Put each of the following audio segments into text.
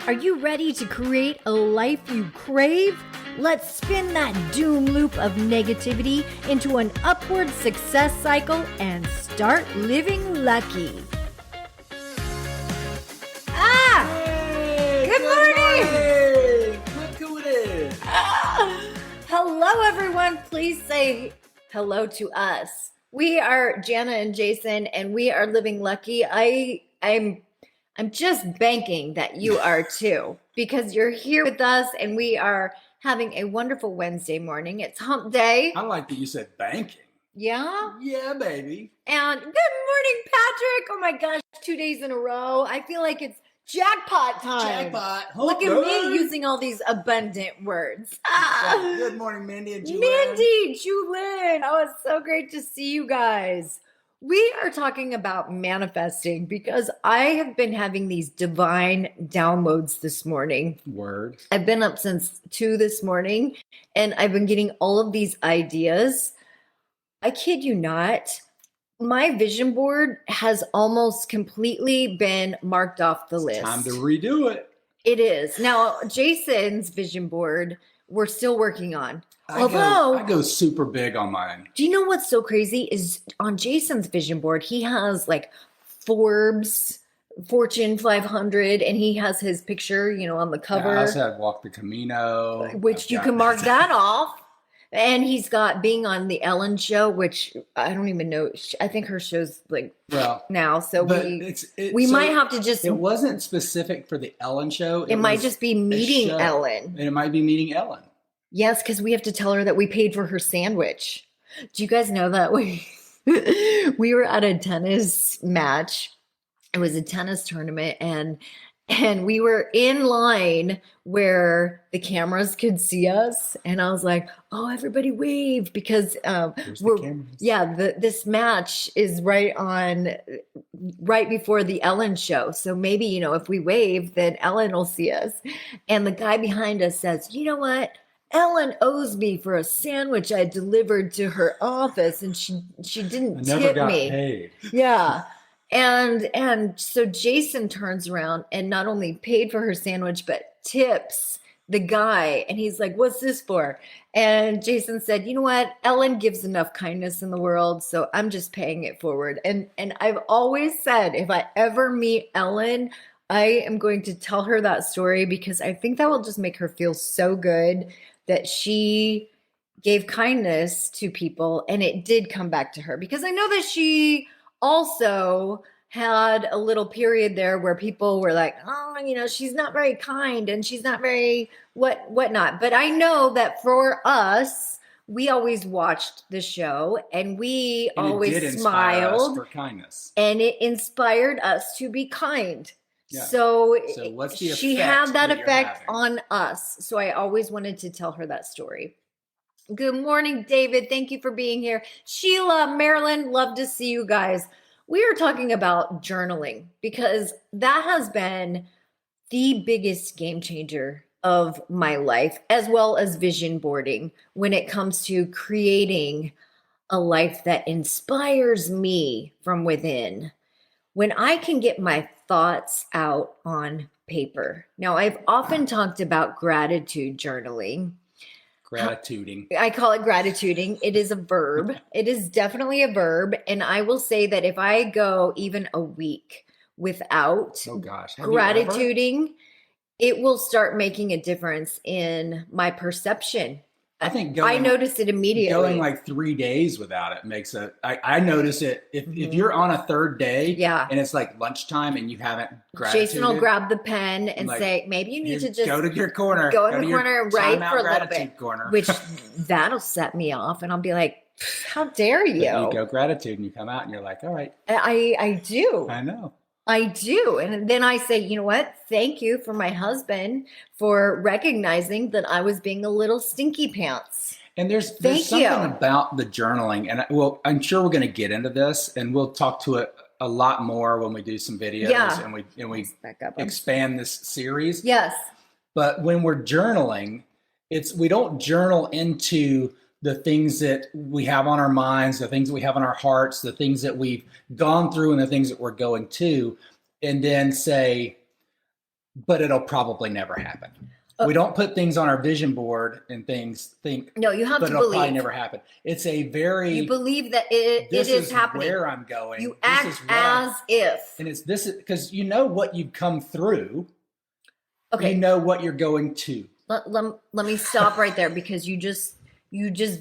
Are you ready to create a life you crave? Let's spin that doom loop of negativity into an upward success cycle and start living lucky. Hey, good morning. Look who it is. Hello, everyone. Please say hello to us. We are Jana and Jason, and we are living lucky. I'm just banking that you are too, because you're here with us and we are having a wonderful Wednesday morning. It's hump day. I like that you said banking. Yeah? Yeah, baby. And good morning, Patrick. Oh my gosh, 2 days in a row. I feel like it's jackpot time. Jackpot. Look at me using all these abundant words. Good morning, Mindy and Julien. Mindy, Julien. Oh, it's so great to see you guys. We are talking about manifesting because I have been having these divine downloads this morning. Word. I've been up since 2 this morning and I've been getting all of these ideas. I kid you not. My vision board has almost completely been marked off the list. Time to redo it. It is. Now, Jason's vision board, we're still working on. I go super big on mine. Do you know what's so crazy is on Jason's vision board, he has like Forbes, Fortune 500, and he has his picture, on the cover. I also have Walk the Camino. Which you can mark that off. And he's got being on the Ellen show, which I don't even know. I think her show's now. So we might have to just. It wasn't specific for the Ellen show. It might just be meeting Ellen. And it might be meeting Ellen. Yes, because we have to tell her that we paid for her sandwich. Do you guys know that we were at a tennis match? It was a tennis tournament, and we were in line where the cameras could see us. And I was like, "Oh, everybody wave!" Because this match is right before the Ellen show. So maybe if we wave, then Ellen will see us. And the guy behind us says, "You know what? Ellen owes me for a sandwich I delivered to her office, and she didn't tip me." Paid. Yeah. And so Jason turns around and not only paid for her sandwich, but tips the guy. And he's like, "What's this for?" And Jason said, "You know what? Ellen gives enough kindness in the world, so I'm just paying it forward." And I've always said, if I ever meet Ellen, I am going to tell her that story because I think that will just make her feel so good that she gave kindness to people and it did come back to her, because I know that she also had a little period there where people were like, "Oh, she's not very kind and she's not very whatnot." But I know that for us, we always watched the show and we always smiled for kindness, and it inspired us to be kind. Yeah. So what's the she had that effect on us. So I always wanted to tell her that story. Good morning, David. Thank you for being here. Sheila, Marilyn, love to see you guys. We are talking about journaling because that has been the biggest game changer of my life, as well as vision boarding when it comes to creating a life that inspires me from within. When I can get my thoughts out on paper. Now, I've often talked about gratitude journaling. Gratituding. I call it gratituding. It is a verb. It is definitely a verb. And I will say that if I go even a week without gratituding, it will start making a difference in my perception. I noticed it immediately. Going like 3 days without it makes I notice it if you're on a third day and it's like lunchtime and you haven't gratitude. Jason will grab the pen and say, maybe you need to just go to your corner. Go in the corner and write for a little bit. Corner. Which that'll set me off and I'll be like, "How dare you?" But you go gratitude and you come out and you're like, "All right." I do. I know. I do. And then I say, "You know what? Thank you for my husband for recognizing that I was being a little stinky pants." And there's something about the journaling, and I'm sure we're going to get into this, and we'll talk to it a lot more when we do some videos and we expand this series. Yes. But when we're journaling, we don't journal into the things that we have on our minds, the things that we have on our hearts, the things that we've gone through and the things that we're going to, and then say, but it'll probably never happen. We don't put things on our vision board and no, you have but to it'll believe. Probably never happen. It's a very, you believe that it is happening. Where I'm going. You act as if. And it's this, because you know what you've come through. Okay. You know what you're going to. Let me stop right there, because you just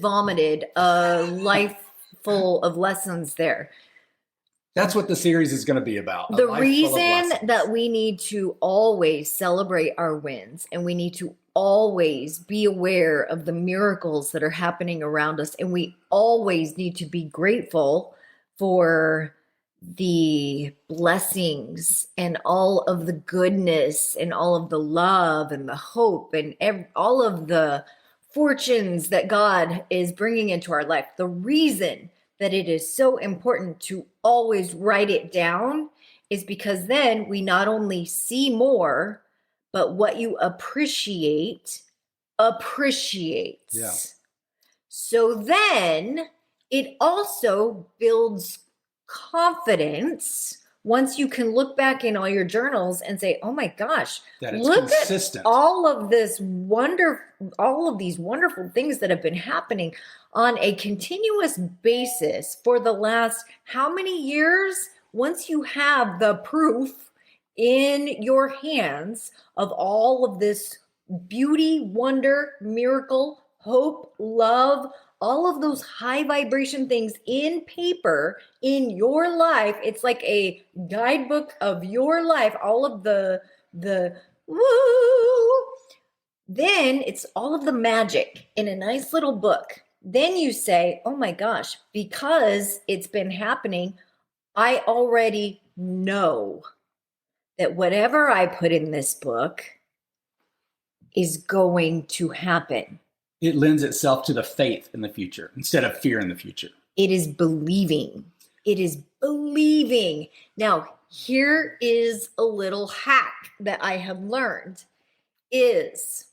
vomited a life full of lessons there. That's what the series is going to be about. The reason that we need to always celebrate our wins, and we need to always be aware of the miracles that are happening around us, and we always need to be grateful for the blessings and all of the goodness and all of the love and the hope and all of the fortunes that God is bringing into our life. The reason that it is so important to always write it down is because then we not only see more, but what you appreciates. Yeah. So then it also builds confidence once you can look back in all your journals and say, oh my gosh, look at all of these wonderful things that have been happening on a continuous basis for the last how many years? Once you have the proof in your hands of all of this beauty, wonder, miracle, hope, love, all of those high vibration things in paper in your life, it's like a guidebook of your life, all of the woo. Then it's all of the magic in a nice little book. Then you say, oh my gosh, because it's been happening, I already know that whatever I put in this book is going to happen. It lends itself to the faith in the future instead of fear in the future. It is believing. It is believing. Now, here is a little hack that I have learned is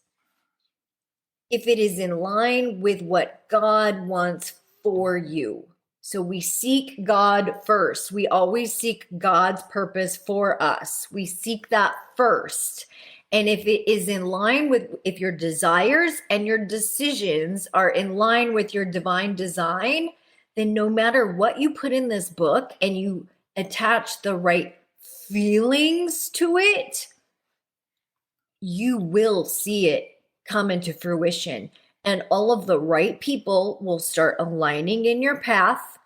if it is in line with what God wants for you. So we seek God first. We always seek God's purpose for us. We seek that first. And if it is in line with, if your desires and your decisions are in line with your divine design, then no matter what you put in this book and you attach the right feelings to it, you will see it come into fruition. And all of the right people will start aligning in your path.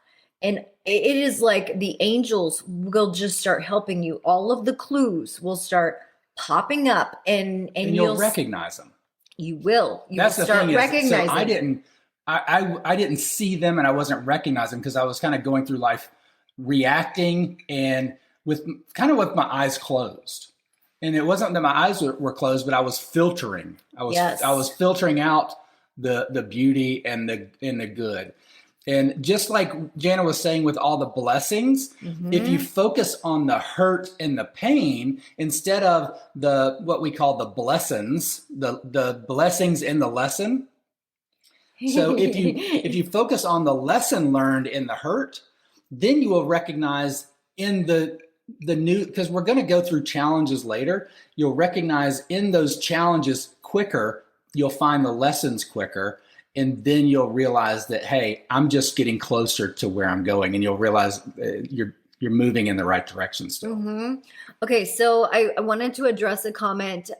And it is like the angels will just start helping you. All of the clues will start popping up and you'll recognize them. You will. That's the thing. So I didn't see them, and I wasn't recognizing because I was kind of going through life reacting and with my eyes closed. And it wasn't that my eyes were closed, but I was filtering. I was filtering out the beauty and the good. And just like Jana was saying with all the blessings, if you focus on the hurt and the pain instead of what we call the blessings, the blessings in the lesson. So if you focus on the lesson learned in the hurt, then you will recognize in the new, because we're going to go through challenges later, you'll recognize in those challenges quicker, you'll find the lessons quicker. And then you'll realize that, hey, I'm just getting closer to where I'm going. And you'll realize you're moving in the right direction still. Okay, so I wanted to address a comment.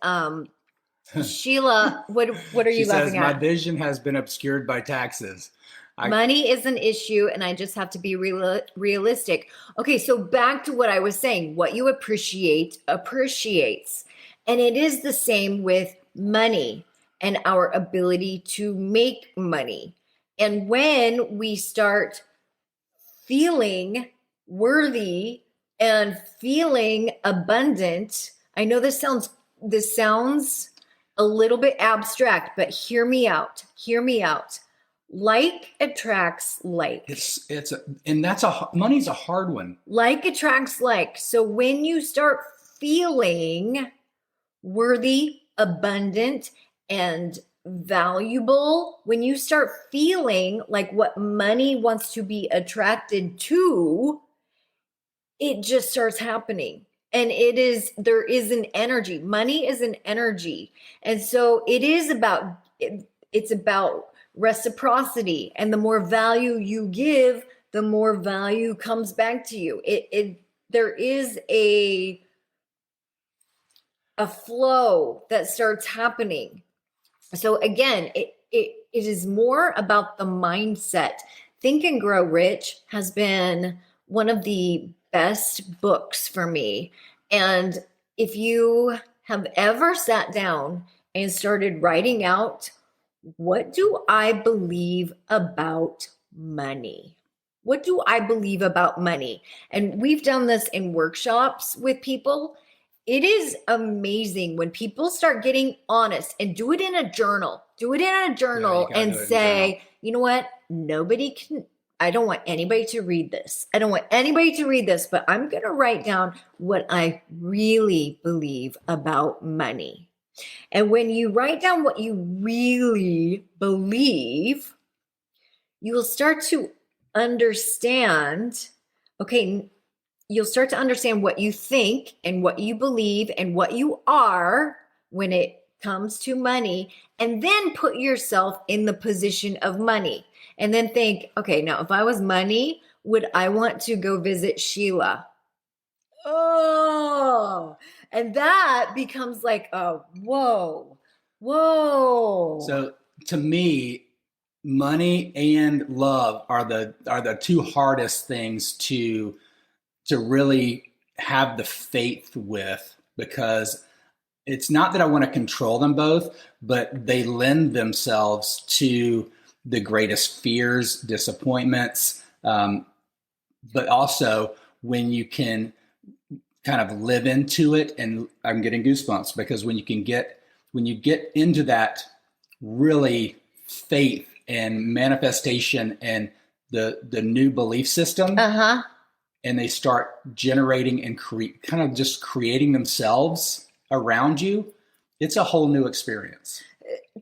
Sheila, what are you laughing at? My vision has been obscured by taxes. Money is an issue, and I just have to be realistic. Okay, so back to what I was saying. What you appreciates. And it is the same with money and our ability to make money. And when we start feeling worthy and feeling abundant, I know this sounds a little bit abstract, but hear me out. Like attracts like. Money's a hard one. Like attracts like. So when you start feeling worthy, abundant, and valuable, when you start feeling like what money wants to be attracted to, it just starts happening. And there is an energy. Money is an energy. And so it's about reciprocity. And the more value you give, the more value comes back to you. There is a flow that starts happening. So again, it is more about the mindset. Think and Grow Rich has been one of the best books for me. And if you have ever sat down and started writing out, what do I believe about money? What do I believe about money? And we've done this in workshops with people. It is amazing when people start getting honest and do it in a journal. Do it in a journal and say, you know what? I don't want anybody to read this. I don't want anybody to read this, but I'm going to write down what I really believe about money. And when you write down what you really believe, you will start to understand, okay, you'll start to understand what you think and what you believe and what you are when it comes to money, and then put yourself in the position of money. And then think, okay, now if I was money, would I want to go visit Sheila? Oh, and that becomes like, whoa. So to me, money and love are the two hardest things to really have the faith with, because it's not that I want to control them both, but they lend themselves to the greatest fears, disappointments, but also when you can kind of live into it. And I'm getting goosebumps because when you get into that really faith and manifestation and the new belief system, and they start generating and kind of just creating themselves around you, it's a whole new experience.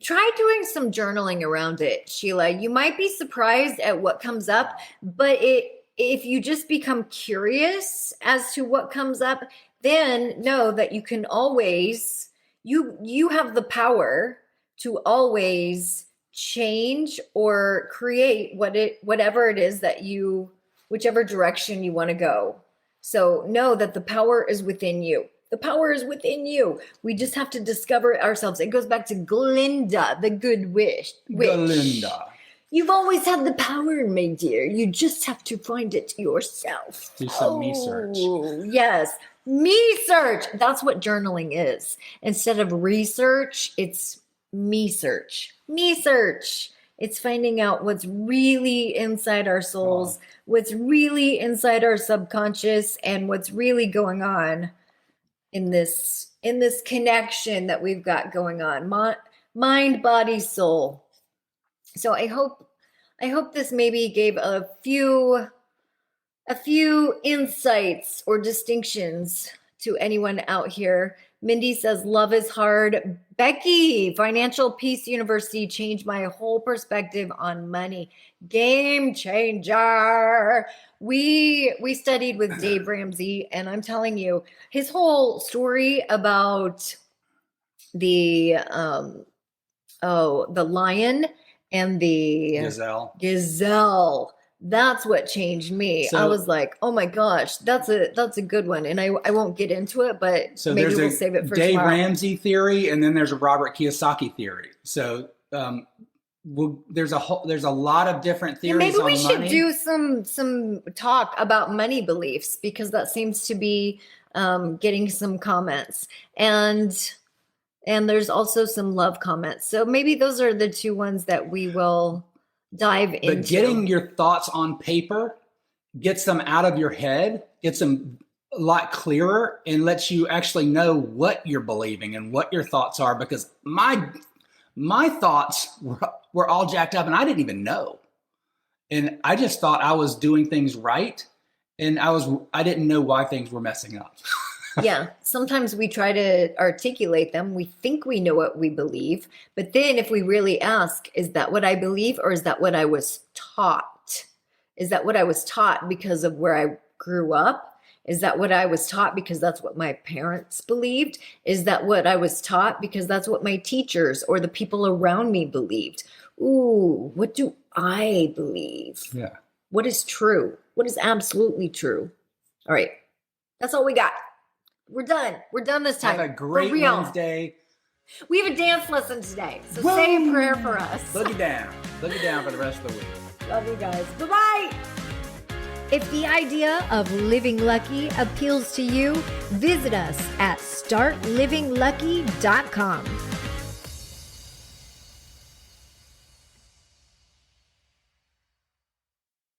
Try doing some journaling around it, Sheila. You might be surprised at what comes up, but if you just become curious as to what comes up, then know that you can always, you have the power to always change or create whatever it is that whichever direction you want to go. So know that the power is within you. The power is within you. We just have to discover it ourselves. It goes back to Glinda, the good witch. Glinda. You've always had the power, my dear. You just have to find it yourself. Do some research. Yes. Me search. That's what journaling is. Instead of research, it's me search. Me search. It's finding out what's really inside our souls, what's really inside our subconscious, and what's really going on in this connection that we've got going on. Mind, body, soul. So I hope this maybe gave a few insights or distinctions to anyone out here. Mindy says, love is hard. Becky, Financial Peace University changed my whole perspective on money. Game changer. We studied with Dave Ramsey, and I'm telling you, his whole story about the lion and the gazelle. That's what changed me. So, I was like, oh my gosh, that's a good one. And I won't get into it, but so maybe we'll save it for Dave tomorrow. Ramsey theory, and then there's a Robert Kiyosaki theory. So there's a lot of different theories. Maybe we should do some talk about money beliefs, because that seems to be getting some comments. And there's also some love comments. So maybe those are the two ones that we will dive into. But getting your thoughts on paper gets them out of your head, gets them a lot clearer, and lets you actually know what you're believing and what your thoughts are, because my thoughts were all jacked up and I didn't even know. And I just thought I was doing things right, and I didn't know why things were messing up. Yeah. Sometimes we try to articulate them. We think we know what we believe. But then if we really ask, is that what I believe, or is that what I was taught? Is that what I was taught because of where I grew up? Is that what I was taught because that's what my parents believed? Is that what I was taught because that's what my teachers or the people around me believed? Ooh, what do I believe? Yeah. What is true? What is absolutely true? All right. That's all we got. We're done. We're done this time. Have a great Wednesday. We have a dance lesson today. So say a prayer for us. Boogie down. Boogie down for the rest of the week. Love you guys. Bye-bye. If the idea of living lucky appeals to you, visit us at startlivinglucky.com.